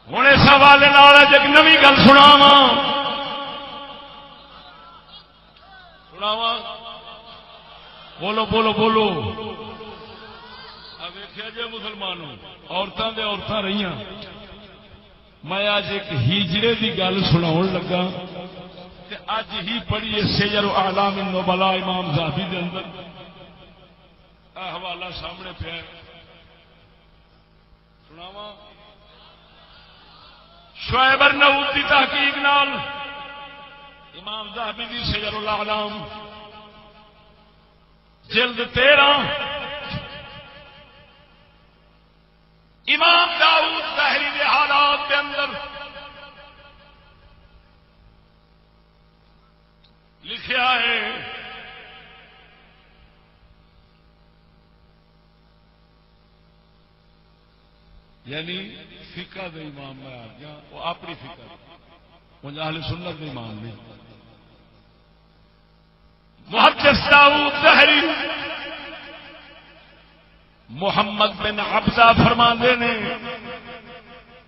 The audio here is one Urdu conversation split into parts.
ہوں اس حوالے ایک نوی گل سناواں بولو بولو بولو ویخیا جی مسلمانوں عورتوں دے عورتیں رہی میں اج ایک ہیجڑے کی گل سنا لگا اج ہی پڑھی سیر اعلام النبلاء امام ذہبی دے اندر حوالہ سامنے پیا سناواں شعیب ارناؤوط کی تحقیق نال امام ذہبی دی سیر الاعلام جلد 13 امام داؤد ظاہری کے حالات کے اندر لکھیا ہے یعنی فقہ دے امام میں آ گیا وہ اپنی فقہ وہ اہل سنت دے امام نہیں محدث داؤد ظاہری محمد بن عبدہ فرماندے نے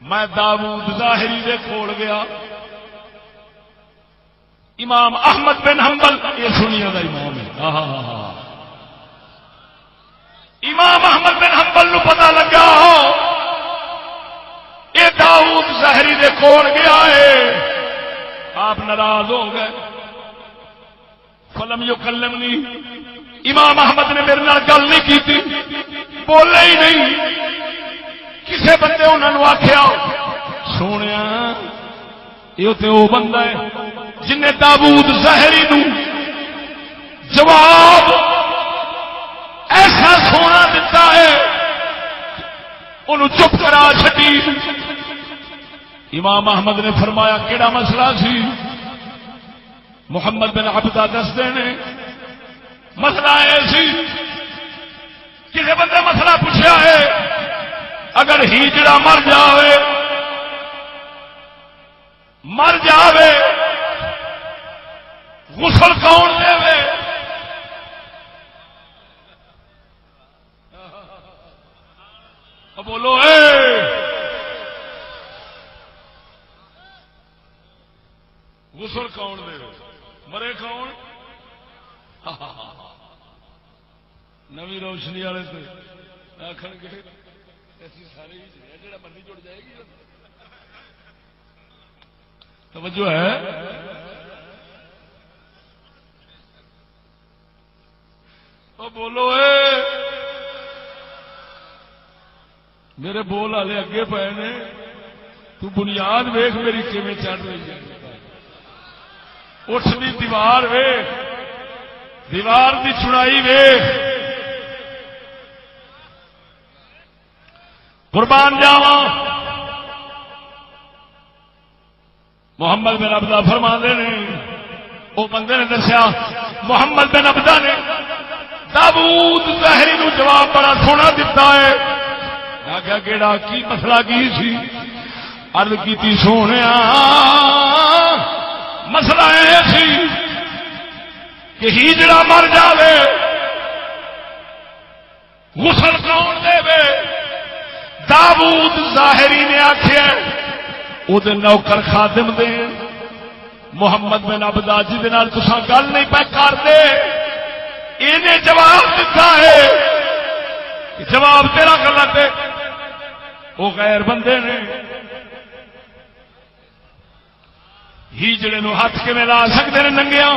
میں داؤد ظاہری دے کول گیا امام احمد بن حنبل یہ سنیا دا امام ہے امام احمد بن حنبل نو پتہ لگا یہ داؤد ظاہری دے کول گیا ہے آپ ناراض ہو گئے فلم یکلمنی امام احمد نے میرے نال گل نہیں کی بولے ہی نہیں کسے بندے انہوں نے آخیا سونے یہ تو وہ بندہ ہے جنہیں داؤد ظاہری نو جواب ایسا سونا دیتا ہے انہوں چپ کرا چھٹی امام احمد نے فرمایا کیڑا مسئلہ سی محمد بن عبدہ دستے نے مسئلہ یہ سی کسی بندے مسئلہ پوچھا ہے اگر ہیجڑا مر جاوے غسل کون دے بولو غسل کون دے مرے کون نوی روشنی والے سے آخر گے ایسی سارے جڑا مرضی جڑ جائے گی توجہ ہے او بولو میرے بول والے اگے پے نے تو بنیاد ویخ میری کیویں چڑھ رہی ہے اٹھ دی دیوار ویخ دیوار دی چڑائی ویخ قربان جاواں محمد بن عبدہ فرماندے نے وہ بندے نے دسیا محمد بن عبدہ نے داؤد ظاہری نو جواب بڑا سونا دیتا ہے آخیا کیڑا کی مسئلہ کی سی عرض کیتی سونے مسئلہ یہ سی کہ ہیجڑا مر جاوے غسل کون دے داؤد ظاہری نے آخیا وہ نوکر خادم دے محمد بن عبدہ جی تساں گل نہیں پہ کرتے انہیں جواب دیتا ہے جواب تیرا غلط ہے وہ غیر بندے نے ہیجڑے نو ہاتھ کے لا سکتے ہیں ننگیا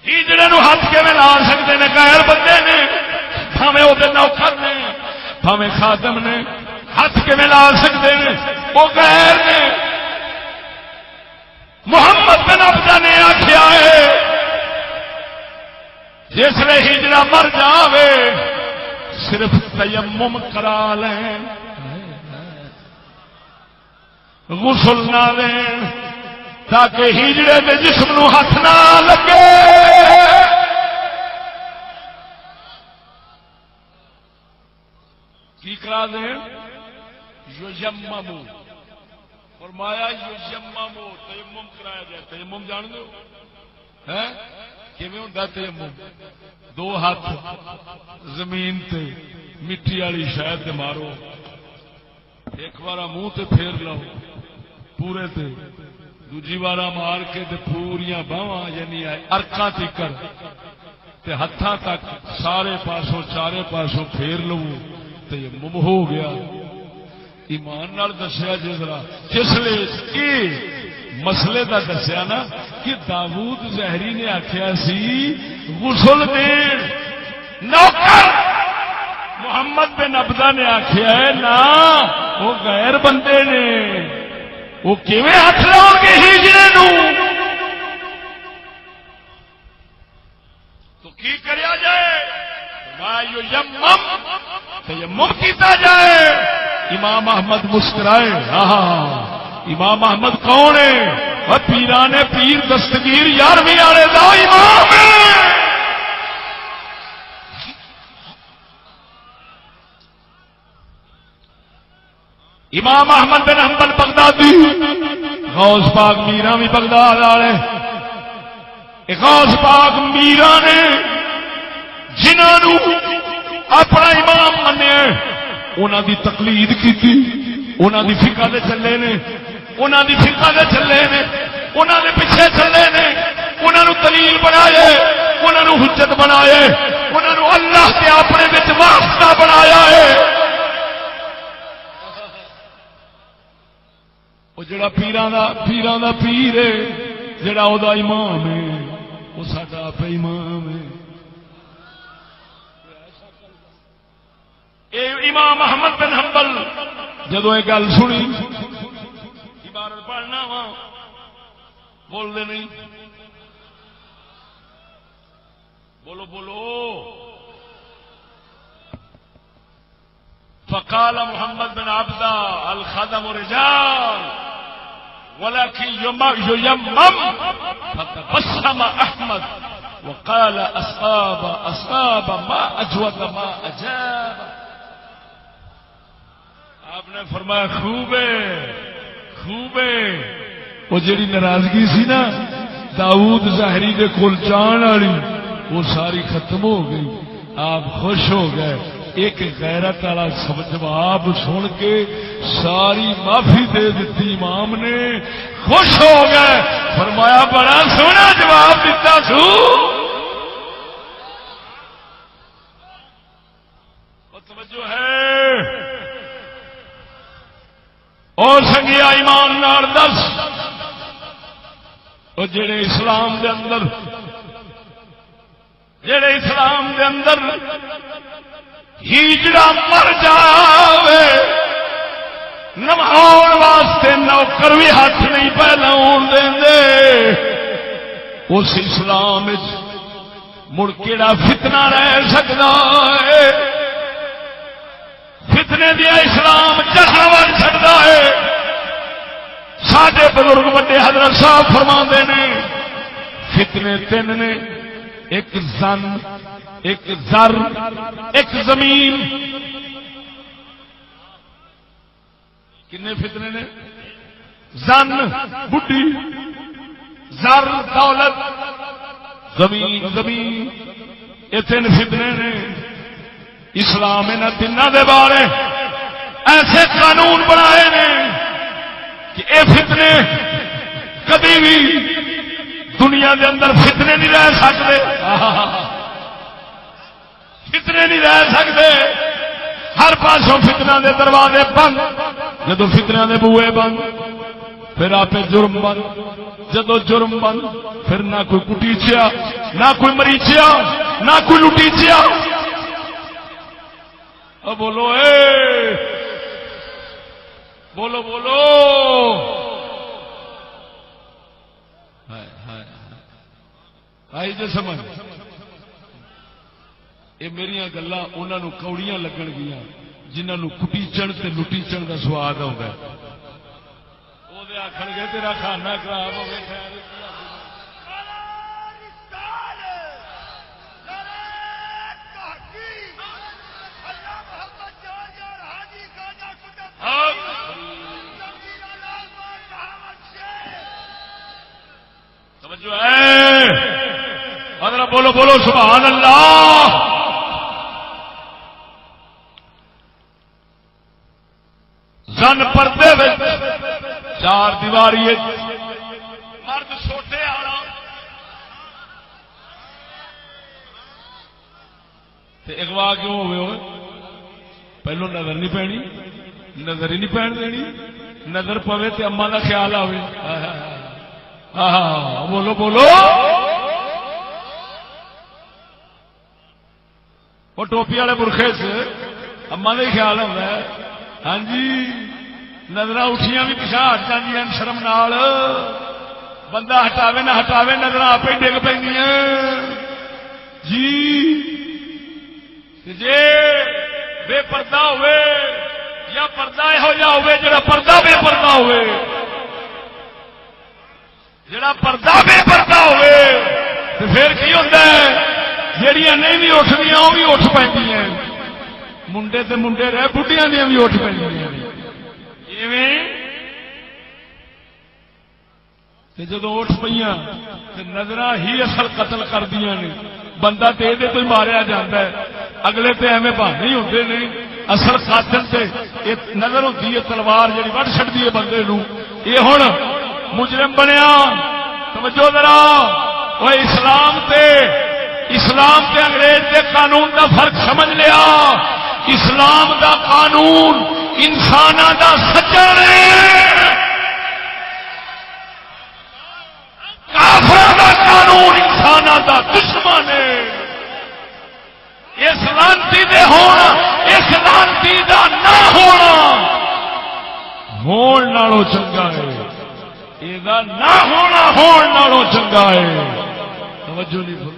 ہیجڑے نو ہاتھ کے لا سکتے ہیں غیر بندے نے بھاویں وہ نوکر نے بھاویں خادم نے ہاتھ کے لا سکتے ہیں وہ غیر نے محمد بن عبدہ نے آخیا ہے جس نے ہجڑا مر جاوے صرف تیمم کرا لیں غسل نہ لیں تاکہ ہجڑے کے جسم نو ہاتھ نہ لگے کی کرا دیں یجممو فرمایا یجممو تیمم کرایا جائے تیمم جان دو کیویں ہوندا تیمم؟ دو ہاتھ زمین تے مٹی والی شے تے مارو، ایک بار منہ تے پھیر لو پورے تے، دوجی بار مار کے تے پوریاں باواں یعنی ارکاں تکر تے ہتھاں تک سارے پاسوں چارے پاسوں پھیر لو تے تیمم ہو گیا۔ ایمان نال دسیا جی ذرا جس لیے مسئلے کا دسیا نا کہ داؤد ظاہری نے آخیا سی غسل دین، نوکر محمد بن عبدہ نے آخیا ہے نا وہ غیر بندے نے، وہ کیویں ہاتھ لاؤ گے ہجڑے نو؟ تو کی کریا جائے؟ تیمم کیتا جائے۔ امام احمد مسکرائے، امام احمد کون ہے؟ وہ پیران پیر دستگیر 11ویں والے دا امام ہے۔ امام احمد بن حنبل بغدادی، غوث پاک میرا بھی بغداد والے، غوث پاک میرا نے جنہوں اپنا امام منیا انہوں دی تقلید کی، انہوں دی فقہ دے چلے نے، انہوں دی فقہ دے چلے نے، انہوں دے پیچھے چلے نے، انہوں دلیل بنائے، انہوں حجت بنائے، انہوں اللہ کے اپنے وچ واسطہ بنایا ہے۔ وہ جڑا پیراں دا پیر ہے، جڑا او دا امام ہے، وہ ساڈا آپ امام ہے۔ امام احمد بن حنبل جدو یہ گل سنی، عبارت پڑھنا وا بول دے نہیں، بولو بولو۔ فقال محمد بن عبدہ الخدم رجال ولكن ييمم، فتبسم احمد وقال اصاب ما اجود ما اجاب۔ آپ نے فرمایا خوب ہے، وہ جڑی ناراضگی سی نا داؤد ظاہری دے کول جان والی وہ ساری ختم ہو گئی، آپ خوش ہو گئے۔ ایک غیرت والا جواب سن کے ساری معافی دے دیتی امام نے، خوش ہو گئے، فرمایا بڑا سونا جواب دیتا سو۔ توجہ ہے اور سنگیا ایمان نال دس، وہ جڑے اسلام دے اندر ہیجڑا مر جاوے نماؤن واسطے نوکر بھی ہاتھ نہیں پہ لاؤن دے، اس اسلام مڑ کیڑا فتنہ رہ سکتا ہے؟ فتنے دیا اسلام جہاں چڑھتا ہے۔ ساڈے بزرگ بڑے حضرت صاحب فرماندے نے فتنے تین نے، ایک زن، ایک زر، ایک زمین۔ کنے فتنے نے؟ زن بڈھی، زر دولت، زمین، یہ تین فتنے نے۔ اسلام انہاں تیناں دے بارے ایسے قانون بنائے نے کہ اے فتنے کبھی بھی دنیا دے اندر فتنے نہیں رہ سکتے، فتنے نہیں رہ سکتے۔ ہر پاسوں فتنہ دے دروازے بند، جدو فتنہ دے بوئے بند پھر آپ جرم بند، جدو جرم بند پھر نہ کوئی کٹیچیا، نہ کوئی مریچیا، نہ کوئی لٹیچیا۔ بولو بولو بولو، آئی جی سمجھ؟ یہ میری گلاں انہوں کوڑیاں لگن گیا جنہوں کٹیچن تے لٹیچن کا سواد آتا ہے۔ وہ آخر گے تیرا کھانا خراب ہو گیا۔ جو ہے اور بولو سبحان اللہ. زن پردے چار دیواری مرد سوٹے والا اغوا کیوں ہوئے پہلو نظر نہیں پینی نظر ہی نہیں پہن دینی نظر پوے تو اما کا خیال آئے. ہاں بولو بولو وہ ٹوپی والے برخے سے اما کا ہی خیال آتا ہے. ہاں جی نظر اٹھیاں بھی پچھا ہٹ جی شرم نال بندہ ہٹاوے نہ ہٹاوے نظر آپ ہی ڈگ پہ جی. جے بے پردہ ہوئے یا پردہ یہو جہا ہوئے جڑا پردہ بے پردہ ہوئے جڑا پردہ بے پردہ ہوئے تو پھر کی ہوتا ہے جہاں نہیں بھی اٹھدیاں وہ بھی اٹھ پہ منڈے تے منڈے رہ بڑھیاں دیا بھی اٹھ پہ جدو اٹھ پہ نظر ہی اصل قتل کر دیا نے بندہ تو یہ تو ماریا جاتا ہے اگلے تے ایویں بہانے ہی ہوتے ہیں اصل قاتل تے نظر ہوتی ہے تلوار جی وڈ چڑتی ہے بندے نو. یہ ہوں مجرم بنیا توجہ ذرا وہ اسلام تے انگریز کے قانون دا فرق سمجھ لیا. اسلام دا قانون انسان دا سچا ہے کافر دا قانون انسان دا دشمن ہے. اس لانتی دے ہونا اس لانتی دا نہ ہونا ہون نالوں چنگا ہے یہ نہ ہونا ہون نالوں چنگا ہے. توجہ نہیں